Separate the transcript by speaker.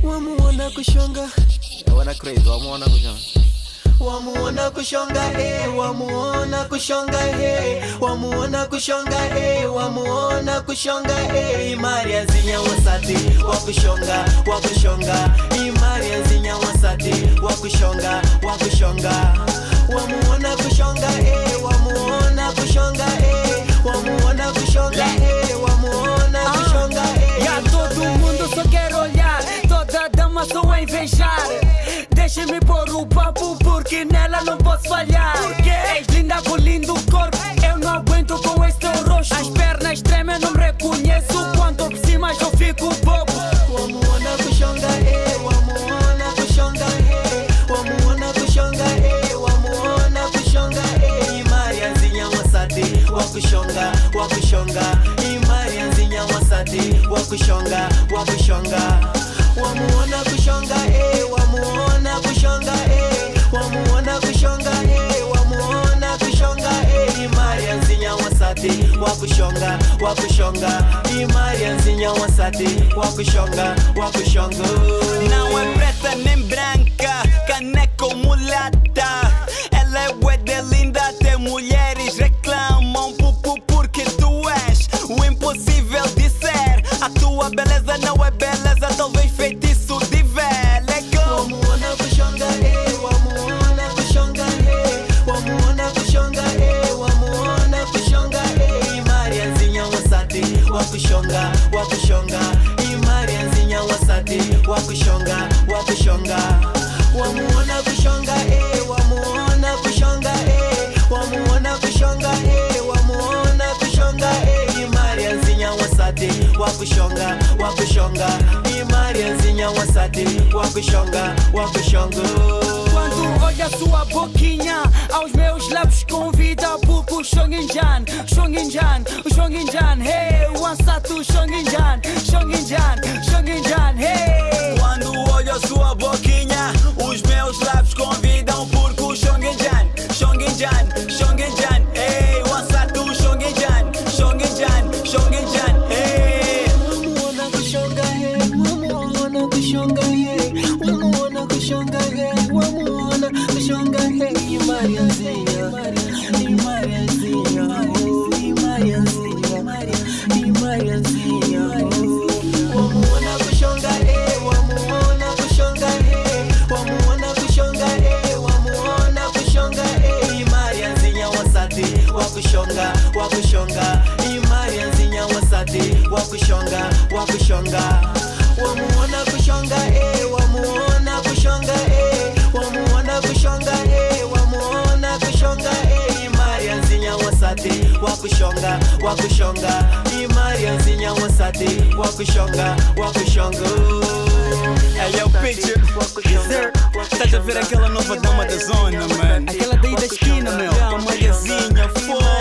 Speaker 1: wamuona kushonga,
Speaker 2: wana crazy, wamuona kushonga,
Speaker 1: wamuona kushonga, wamuona kushonga, wamuona kushonga, wamuona kushonga, imari azinya wasati wakushonga, wakushonga, imari azinya wasati wakushonga, wakushonga, wamuona kushonga, wamuona kushonga, wamuona kushonga, wamuona kushonga.
Speaker 3: Ya todo mundo só quer olhar, toda dama só a invejar. Deixa-me pôr o papo porque nela não posso falhar. Porque és linda com lindo corpo, eu não aguento com esse teu rosto. As pernas tremem, não me reconheço, quando por cima eu fico bobo.
Speaker 1: Wamuona kushonga, wamuona kushonga, wamuona kushonga, wamuona kushonga, imari azinya wasati wakushonga, wakushonga, imari azinya wasati wakushonga, wakushonga, wamuona kushonga, wamuona kushonga, wamuona kushonga, wamuona kushonga, imari azinya wasati wakushonga, wakushonga, imari azinya wasati wakushonga, wakushonga.
Speaker 4: Não é preta nem branca, caneca ou mulata. Ela é bué de linda, até mulheres reclamam porque tu és o impossível de ser. A tua beleza não é beleza, talvez feitiço de velha.
Speaker 1: Wamuona kushonga, wamuona kushonga, wamuona kushonga, wamuona kushonga, imari azinya wasati wakushonga, wakushonga, imari azinya wasati wakushonga, wakushonga, wamuona kushonga, wamuona kushonga, wamuona kushonga, wamuona kushonga, imari azinya wasati wakushonga, wakushonga, imari azinya wasati wakushonga, wakushonga.
Speaker 3: Quando olha sua boquinha, aos meus lábios convida porque o Shonginjan, Shonginjan, Shonginjan, hey, Wansatu Shonginjan, Shonginjan, Shonginjan, hey.
Speaker 4: Quando olho sua boquinha, os meus lábios convidam porque o Shonginjan, Shonginjan, Shonginjan, hey, Wansatu Shonginjan, Shonginjan, Shonginjan, hey.
Speaker 1: Wamuona kushonga, wamuona kushonga, wamuona kushonga, wamuona kushonga, imari azinya, imari azinya, imari azinya, imari azinya. Wamuona kushonga, wamuona kushonga, wamuona kushonga, wamuona kushonga, imari azinya wasati wakushonga, wakushonga, imari azinya wasati wakushonga, wakushonga, wamuona kushonga, wamuona kushonga, wamuona kushonga, wamuona kushonga, imari azinya wasati wakushonga, wakushonga, imari azinya wasati wakushonga, wakushonga.
Speaker 4: Hey yo, picture, estás a ver aquela nova dama da zona, man?
Speaker 3: Aquela daí da esquina, meu.
Speaker 4: A Mariazinha, foda.